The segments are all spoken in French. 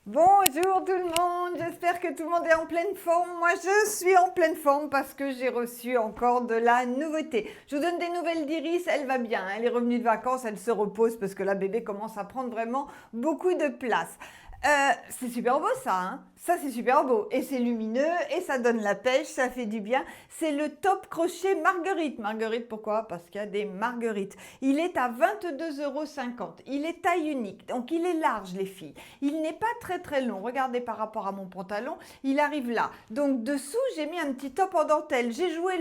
Bonjour tout le monde, j'espère que tout le monde est en pleine forme. Moi je suis en pleine forme parce que j'ai reçu encore de la nouveauté. Je vous donne des nouvelles d'Iris, elle va bien, elle est revenue de vacances, elle se repose parce que la bébé commence à prendre vraiment beaucoup de place. C'est super beau ça, hein. Ça c'est super beau et c'est lumineux et ça donne la pêche, ça fait du bien. C'est le top crochet Marguerite. Marguerite pourquoi? Parce qu'il y a des marguerites. Il est à 22,50 €. Il est taille unique, donc il est large les filles. Il n'est pas très long. Regardez par rapport à mon pantalon, il arrive là. Donc dessous j'ai mis un petit top en dentelle. J'ai joué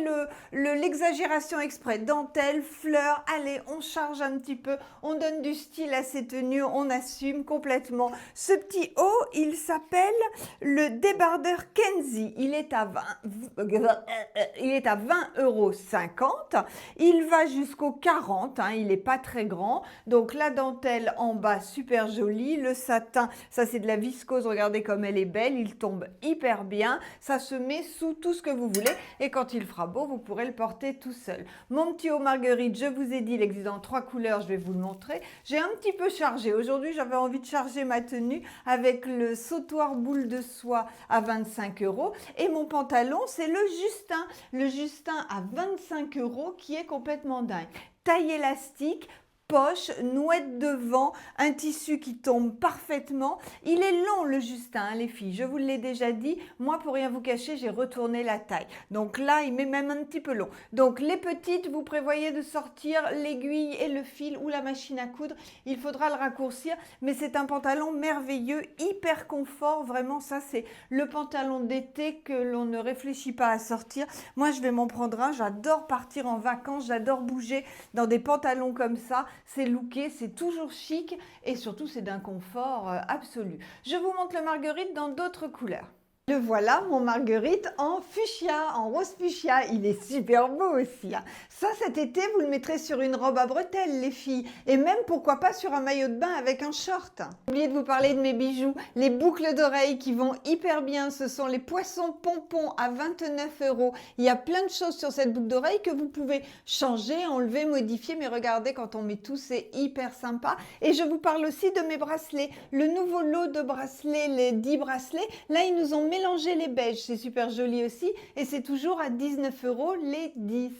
l'exagération exprès. Dentelle, fleurs, allez on charge un petit peu, on donne du style à ces tenues, on assume complètement. Ce petit haut, il s'appelle le débardeur Kenzie. Il est à 20,50 €. Il va jusqu'au 40, hein, il n'est pas très grand. Donc la dentelle en bas, super jolie. Le satin, ça c'est de la viscose, regardez comme elle est belle. Il tombe hyper bien. Ça se met sous tout ce que vous voulez. Et quand il fera beau, vous pourrez le porter tout seul. Mon petit haut Marguerite, je vous ai dit, il existe en 3 couleurs, je vais vous le montrer. J'ai un petit peu chargé. Aujourd'hui, j'avais envie de charger ma tenue avec le sautoir boule de soie à 25 € et mon pantalon c'est le Justin à 25 € qui est complètement dingue. Taille élastique, poche, nouette devant, un tissu qui tombe parfaitement. Il est long le Justin, hein, les filles, je vous l'ai déjà dit. Moi, pour rien vous cacher, j'ai retourné la taille. Donc là, il m'est même un petit peu long. Donc les petites, vous prévoyez de sortir l'aiguille et le fil ou la machine à coudre. Il faudra le raccourcir, mais c'est un pantalon merveilleux, hyper confort. Vraiment, ça, c'est le pantalon d'été que l'on ne réfléchit pas à sortir. Moi, je vais m'en prendre un. J'adore partir en vacances, j'adore bouger dans des pantalons comme ça. C'est looké, c'est toujours chic et surtout c'est d'un confort absolu. Je vous montre le Marguerite dans d'autres couleurs. Le voilà, mon Marguerite en fuchsia, en rose fuchsia. Il est super beau aussi, hein. Ça, cet été, vous le mettrez sur une robe à bretelles, les filles. Et même, pourquoi pas, sur un maillot de bain avec un short. J'ai oublié de vous parler de mes bijoux. Les boucles d'oreilles qui vont hyper bien. Ce sont les poissons pompons à 29 €. Il y a plein de choses sur cette boucle d'oreille que vous pouvez changer, enlever, modifier. Mais regardez, quand on met tout, c'est hyper sympa. Et je vous parle aussi de mes bracelets. Le nouveau lot de bracelets, les 10 bracelets. Là, ils nous ont mélanger les beiges, c'est super joli aussi et c'est toujours à 19 € les 10.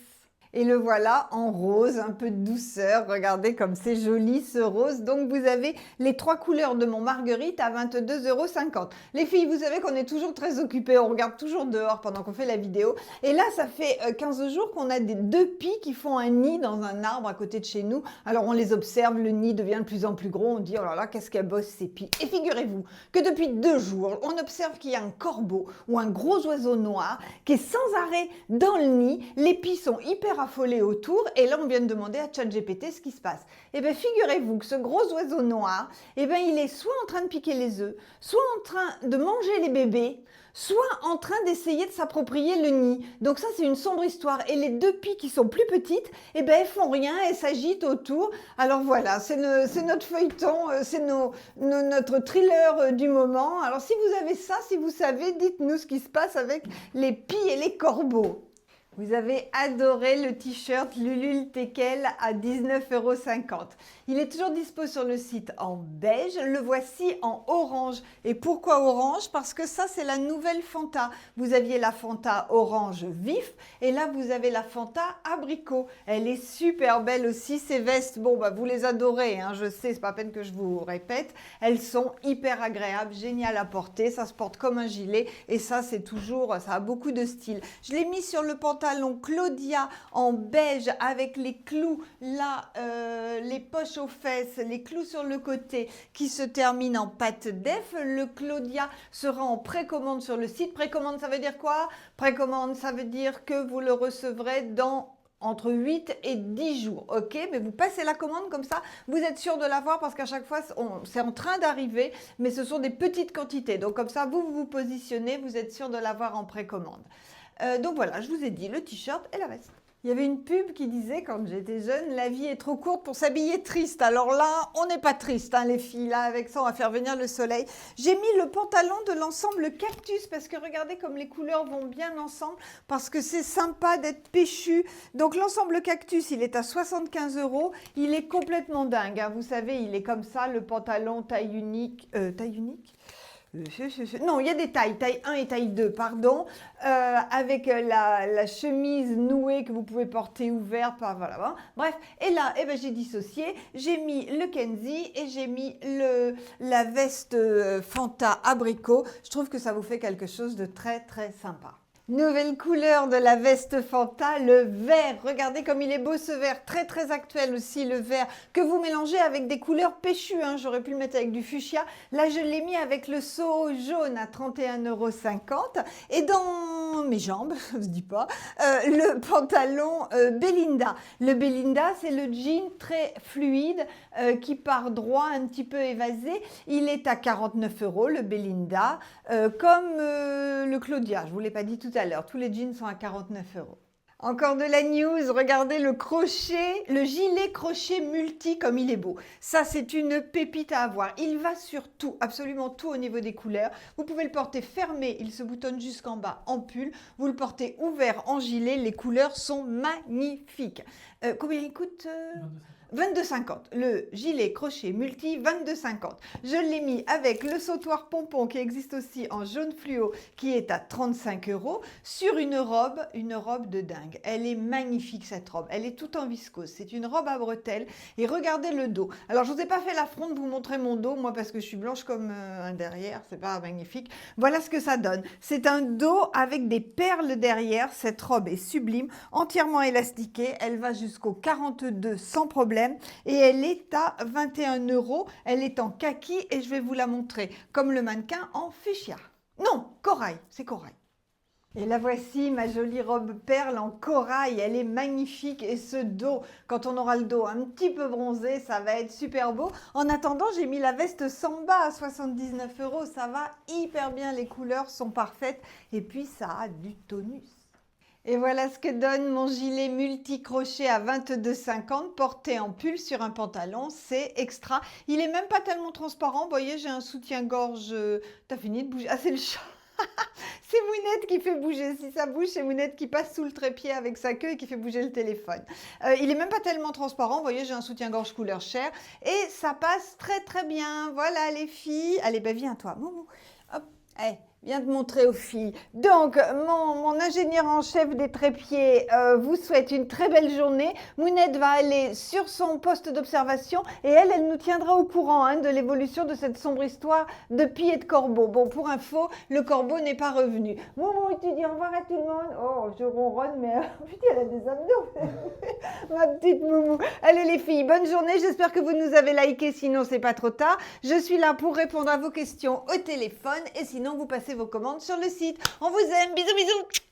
Et le voilà en rose, un peu de douceur. Regardez comme c'est joli ce rose. Donc vous avez les 3 couleurs de mon Marguerite à 22,50 €. Les filles, vous savez qu'on est toujours très occupées. On regarde toujours dehors pendant qu'on fait la vidéo. Et là, ça fait 15 jours qu'on a des 2 pies qui font un nid dans un arbre à côté de chez nous. Alors on les observe, le nid devient de plus en plus gros. On dit, oh là là, qu'est-ce qu'elle bosse ces pies. Et figurez-vous que depuis 2 jours, on observe qu'il y a un corbeau ou un gros oiseau noir qui est sans arrêt dans le nid. Les pies sont hyper affolé autour et là on vient de demander à ChatGPT ce qui se passe. Et bien figurez-vous que ce gros oiseau noir, et bien il est soit en train de piquer les œufs, soit en train de manger les bébés, soit en train d'essayer de s'approprier le nid. Donc ça c'est une sombre histoire et les 2 pies qui sont plus petites, et ben elles font rien, elles s'agitent autour. Alors voilà, c'est notre feuilleton, c'est notre thriller du moment. Alors si vous avez ça, si vous savez, dites-nous ce qui se passe avec les pies et les corbeaux. Vous avez adoré le t-shirt Lulul Tekel à 19,50 €. Il est toujours dispo sur le site en beige, le voici en orange. Et pourquoi orange? Parce que ça c'est la nouvelle Fanta. Vous aviez la Fanta orange vif et là vous avez la Fanta abricot. Elle est super belle aussi, ces vestes, bon bah vous les adorez, hein, je sais, c'est pas la peine que je vous répète. Elles sont hyper agréables, géniales à porter, ça se porte comme un gilet et ça c'est toujours, ça a beaucoup de style. Je l'ai mis sur le pantalon Claudia en beige avec les clous là, les poches aux fesses, les clous sur le côté qui se terminent en patte def. Le Claudia sera en précommande sur le site. Précommande, ça veut dire quoi? Précommande, ça veut dire que vous le recevrez dans entre 8 et 10 jours, ok? Mais vous passez la commande comme ça, vous êtes sûr de l'avoir parce qu'à chaque fois, c'est en train d'arriver, mais ce sont des petites quantités. Donc comme ça, vous vous positionnez, vous êtes sûr de l'avoir en précommande. Donc voilà, je vous ai dit le t-shirt et la veste. Il y avait une pub qui disait, quand j'étais jeune, la vie est trop courte pour s'habiller triste. Alors là, on n'est pas triste, hein, les filles. Là, avec ça, on va faire venir le soleil. J'ai mis le pantalon de l'ensemble cactus parce que regardez comme les couleurs vont bien ensemble, parce que c'est sympa d'être péchu. Donc l'ensemble cactus, il est à 75 €. Il est complètement dingue, hein. Vous savez, il est comme ça, le pantalon taille unique. Taille unique Non, il y a des tailles, taille 1 et taille 2, pardon, avec la chemise nouée que vous pouvez porter ouverte, voilà, voilà. Bref, et là, eh ben, j'ai dissocié, j'ai mis le Kenzie et j'ai mis la veste Fanta abricot. Je trouve que ça vous fait quelque chose de très très sympa. Nouvelle couleur de la veste Fanta, le vert. Regardez comme il est beau ce vert, très très actuel aussi le vert, que vous mélangez avec des couleurs péchues, hein. J'aurais pu le mettre avec du fuchsia. Là, je l'ai mis avec le seau jaune à 31,50 €. Et dans mes jambes, je dis pas, le pantalon Belinda. Le Belinda, c'est le jean très fluide qui part droit, un petit peu évasé. Il est à 49 € le Belinda, comme le Claudia. Je vous l'ai pas dit tout à l'heure, tous les jeans sont à 49 €. Encore de la news, regardez le crochet, le gilet crochet multi comme il est beau. Ça, c'est une pépite à avoir. Il va sur tout, absolument tout au niveau des couleurs. Vous pouvez le porter fermé, il se boutonne jusqu'en bas en pull. Vous le portez ouvert en gilet, les couleurs sont magnifiques. Combien il coûte 22,50 €. Le gilet crochet multi, 22,50 €. Je l'ai mis avec le sautoir pompon qui existe aussi en jaune fluo qui est à 35 € sur une robe de dingue. Elle est magnifique cette robe. Elle est toute en viscose. C'est une robe à bretelles et regardez le dos. Alors je vous ai pas fait l'affront de vous montrer mon dos, moi parce que je suis blanche comme un derrière, c'est pas magnifique. Voilà ce que ça donne. C'est un dos avec des perles derrière. Cette robe est sublime, entièrement élastiquée. Elle va jusqu'au 42 sans problème. Et elle est à 21 €. Elle est en kaki et je vais vous la montrer comme le mannequin en fuchsia. Non, corail, c'est corail. Et la voici, ma jolie robe perle en corail. Elle est magnifique et ce dos, quand on aura le dos un petit peu bronzé, ça va être super beau. En attendant, j'ai mis la veste Samba à 79 €. Ça va hyper bien, les couleurs sont parfaites et puis ça a du tonus. Et voilà ce que donne mon gilet multi-crochet à 22,50 € porté en pull sur un pantalon, c'est extra. Il est même pas tellement transparent, vous voyez, j'ai un soutien-gorge, t'as fini de bouger, ah c'est le chat. C'est Mounette qui fait bouger, si ça bouge, c'est Mounette qui passe sous le trépied avec sa queue et qui fait bouger le téléphone. Il est même pas tellement transparent, vous voyez, j'ai un soutien-gorge couleur chair et ça passe très très bien. Voilà les filles, allez, ben viens toi, Moumou, hop, allez. Viens de montrer aux filles. Donc, mon ingénieur en chef des trépieds vous souhaite une très belle journée. Mounette va aller sur son poste d'observation et elle nous tiendra au courant de l'évolution de cette sombre histoire de pie et de corbeau. Bon, pour info, le corbeau n'est pas revenu. Moumou, tu dis au revoir à tout le monde. Oh, je ronronne, mais putain, elle a des abdos. Ma petite Moumou. Allez les filles, bonne journée. J'espère que vous nous avez liké, sinon c'est pas trop tard. Je suis là pour répondre à vos questions au téléphone et sinon vous passez vos commandes sur le site. On vous aime, bisous bisous.